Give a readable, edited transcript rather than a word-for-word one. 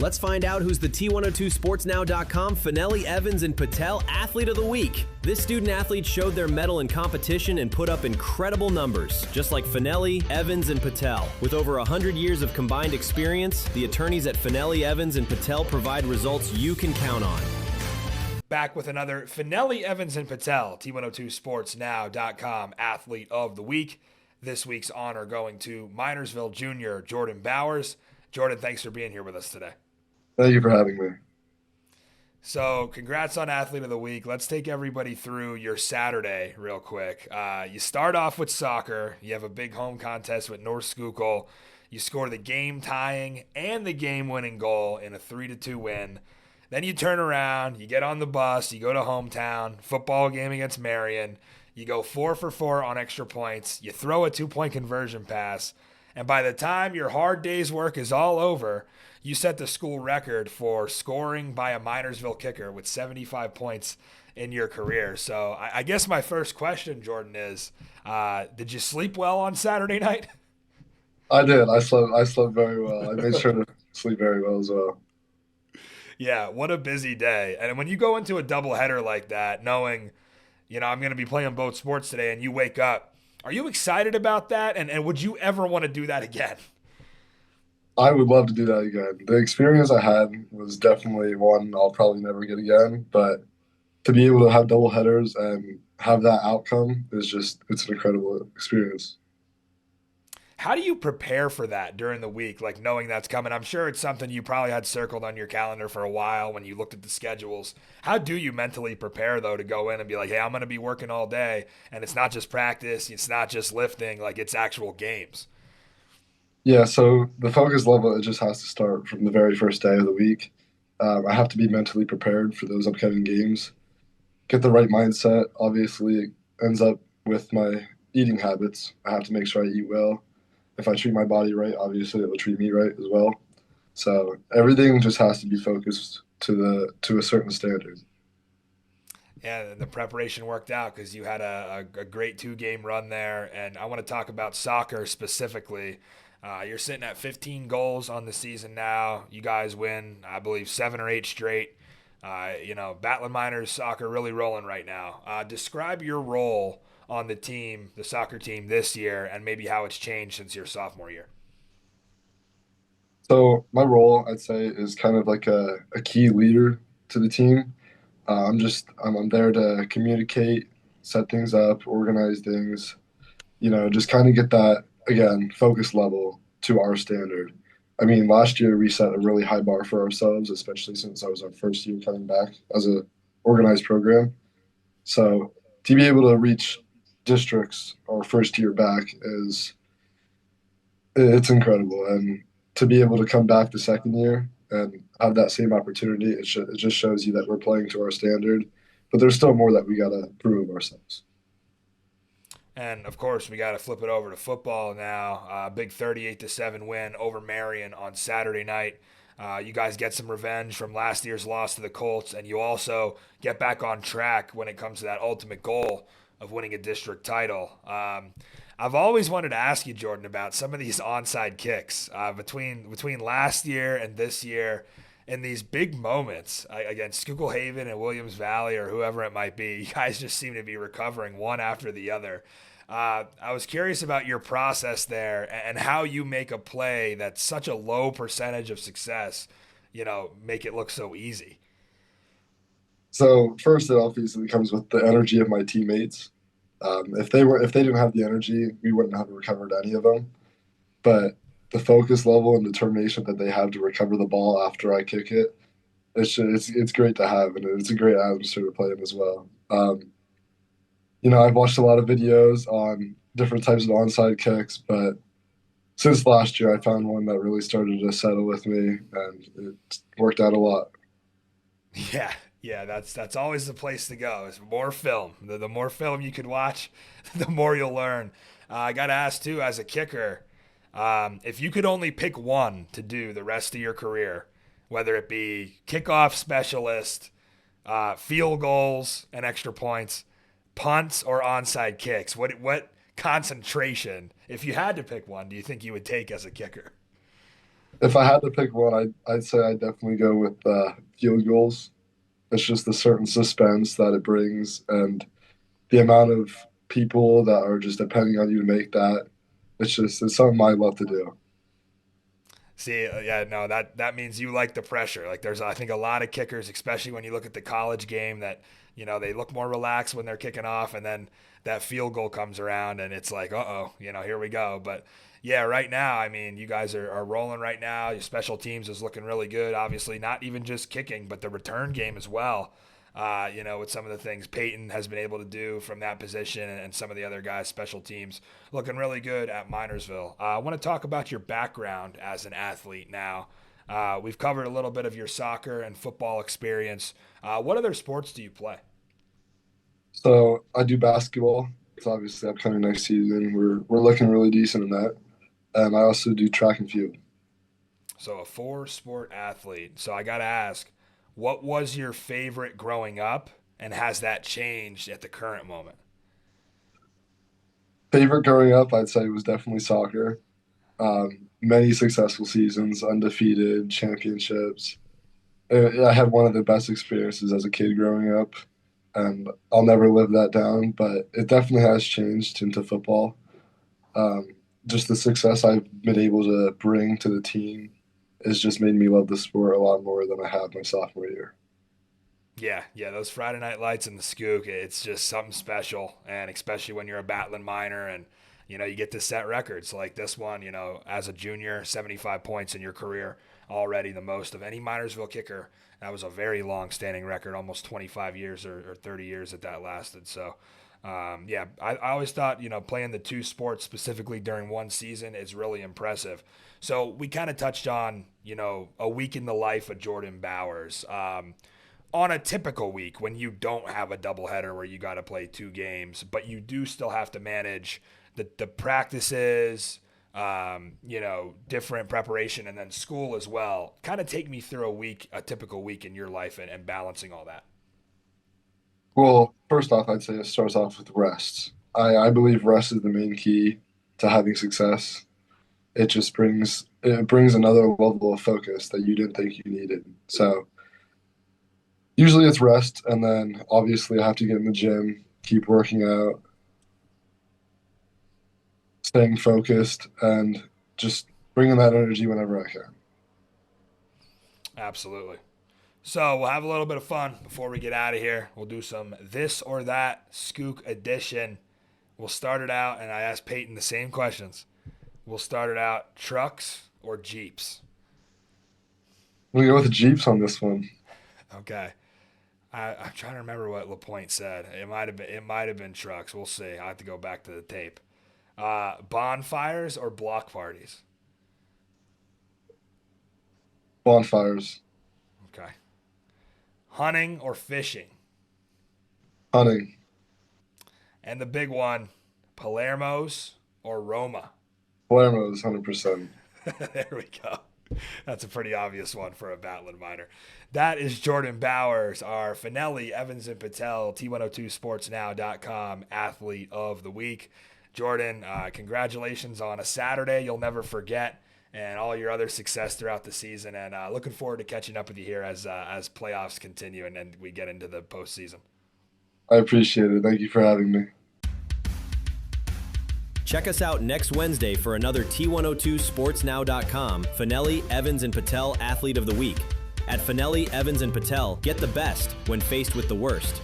Let's find out who's the T102sportsnow.com Fanelli, Evans, and Patel Athlete of the Week. This student-athlete showed their mettle in competition and put up incredible numbers, just like Fanelli, Evans, and Patel. With over 100 years of combined experience, the attorneys at Fanelli, Evans, and Patel provide results you can count on. Back with another Fanelli, Evans, and Patel, T102sportsnow.com Athlete of the Week. This week's honor going to Minersville Junior Jordan Bowers. Jordan, thanks for being here with us today. Thank you for having me. So congrats on Athlete of the Week. Let's take everybody through your Saturday real quick. You start off with soccer. You have a big home contest with North Schuylkill. You score the game-tying and the game-winning goal in a 3-2 win. Then you turn around, you get on the bus, you go to hometown, football game against Marion. You go 4 for 4 on extra points. You throw a 2-point conversion pass. And by the time your hard day's work is all over, you set the school record for scoring by a Minersville kicker with 75 points in your career. So I guess my first question, Jordan, is did you sleep well on Saturday night? I did. I slept very well. I made sure to sleep very well as well. Yeah, what a busy day. And when you go into a doubleheader like that, knowing, I'm going to be playing both sports today, and you wake up, are you excited about that? And would you ever want to do that again? I would love to do that again. The experience I had was definitely one I'll probably never get again. But to be able to have double headers and have that outcome it's an incredible experience. How do you prepare for that during the week, like knowing that's coming? I'm sure it's something you probably had circled on your calendar for a while when you looked at the schedules. How do you mentally prepare, though, to go in and be like, hey, I'm going to be working all day, and it's not just practice, it's not just lifting, like it's actual games? Yeah, so the focus level, it just has to start from the very first day of the week. I have to be mentally prepared for those upcoming games, get the right mindset. Obviously, it ends up with my eating habits. I have to make sure I eat well. If I treat my body right, obviously it will treat me right as well. So everything just has to be focused to a certain standard. Yeah, the preparation worked out because you had a great 2-game run there. And I want to talk about soccer specifically. You're sitting at 15 goals on the season now. You guys win, I believe, 7 or 8 straight. Battlin Miners soccer really rolling right now. Describe your role on the team, the soccer team this year, and maybe how it's changed since your sophomore year. So my role, I'd say, is kind of like a key leader to the team. I'm there to communicate, set things up, organize things, just kind of get that, again, focus level to our standard. I mean, last year we set a really high bar for ourselves, especially since I was our first year coming back as a organized program. So to be able to reach districts our first year back it's incredible. And to be able to come back the second year and have that same opportunity, it just shows you that we're playing to our standard. But there's still more that we got to prove ourselves. And, of course, we got to flip it over to football now. Big 38-7 win over Marion on Saturday night. You guys get some revenge from last year's loss to the Colts, and you also get back on track when it comes to that ultimate goal of winning a district title. I've always wanted to ask you, Jordan, about some of these onside kicks between last year and this year. In these big moments against Schuylkill Haven and Williams Valley or whoever it might be, you guys just seem to be recovering one after the other. I was curious about your process there and how you make a play that's such a low percentage of success, make it look so easy. So first, it obviously comes with the energy of my teammates. If they didn't have the energy, we wouldn't have recovered any of them. But the focus level and determination that they have to recover the ball after I kick it, it's great to have, and it's a great atmosphere to play in as well. I've watched a lot of videos on different types of onside kicks, but since last year, I found one that really started to settle with me, and it worked out a lot. Yeah, that's always the place to go. Is more film. The more film you could watch, the more you'll learn. I got to ask too, as a kicker, if you could only pick one to do the rest of your career, whether it be kickoff specialist, field goals and extra points, punts or onside kicks, what concentration, if you had to pick one, do you think you would take as a kicker? If I had to pick one, I'd say I'd definitely go with field goals. It's just the certain suspense that it brings, and the amount of people that are just depending on you to make that. It's something I love to do. See, yeah, no, that means you like the pressure. Like there's, I think, a lot of kickers, especially when you look at the college game, that they look more relaxed when they're kicking off, and then that field goal comes around, and it's like, uh-oh, here we go. But yeah, right now, I mean, you guys are rolling right now. Your special teams is looking really good. Obviously, not even just kicking, but the return game as well. With some of the things Peyton has been able to do from that position, and some of the other guys, special teams, looking really good at Minersville. I want to talk about your background as an athlete now. We've covered a little bit of your soccer and football experience. What other sports do you play? So I do basketball. It's obviously upcoming next season. We're looking really decent in that, and I also do track and field. So a four-sport athlete. So I got to ask, what was your favorite growing up, and has that changed at the current moment? Favorite growing up, I'd say was definitely soccer. Many successful seasons, undefeated championships. I had one of the best experiences as a kid growing up, and I'll never live that down. But it definitely has changed into football. Um, just the success I've been able to bring to the team has just made me love the sport a lot more than I have my sophomore year. Yeah, those Friday night lights in the Skook, it's just something special, and especially when you're a Battlin Miner and you get to set records like this one. As a junior, 75 points in your career, already the most of any Minersville kicker. That was a very long-standing record, almost 25 years or 30 years that lasted. So, yeah, I always thought playing the two sports specifically during one season is really impressive. So we kind of touched on a week in the life of Jordan Bowers. On a typical week when you don't have a doubleheader where you got to play two games, but you do still have to manage the practices, different preparation, and then school as well. Kind of take me through a typical week in your life, and balancing all that. Well, first off, I'd say it starts off with rest. I believe rest is the main key to having success. It brings another level of focus that you didn't think you needed. So usually it's rest, and then obviously I have to get in the gym, keep working out, staying focused, and just bringing that energy whenever I can. Absolutely. So we'll have a little bit of fun before we get out of here. We'll do some this or that Skook edition. We'll start it out, and I asked Peyton the same questions. We'll start it out, trucks or Jeeps? We go with the Jeeps on this one. Okay. I'm trying to remember what LaPointe said. It might have been trucks. We'll see. I have to go back to the tape. Bonfires or block parties? Bonfires, Okay. Hunting or fishing? hunting, And the big one, Palermo's or Roma? Palermo's, 100%. There we go. That's a pretty obvious one for a Battlin Miner. That is Jordan Bowers, our Fanelli, Evans, and Patel, T102sportsnow.com athlete of the week. Jordan, congratulations on a Saturday you'll never forget, and all your other success throughout the season. And looking forward to catching up with you here as playoffs continue and then we get into the postseason. I appreciate it. Thank you for having me. Check us out next Wednesday for another T102sportsnow.com Fanelli, Evans, and Patel Athlete of the Week. At Fanelli, Evans, and Patel, get the best when faced with the worst.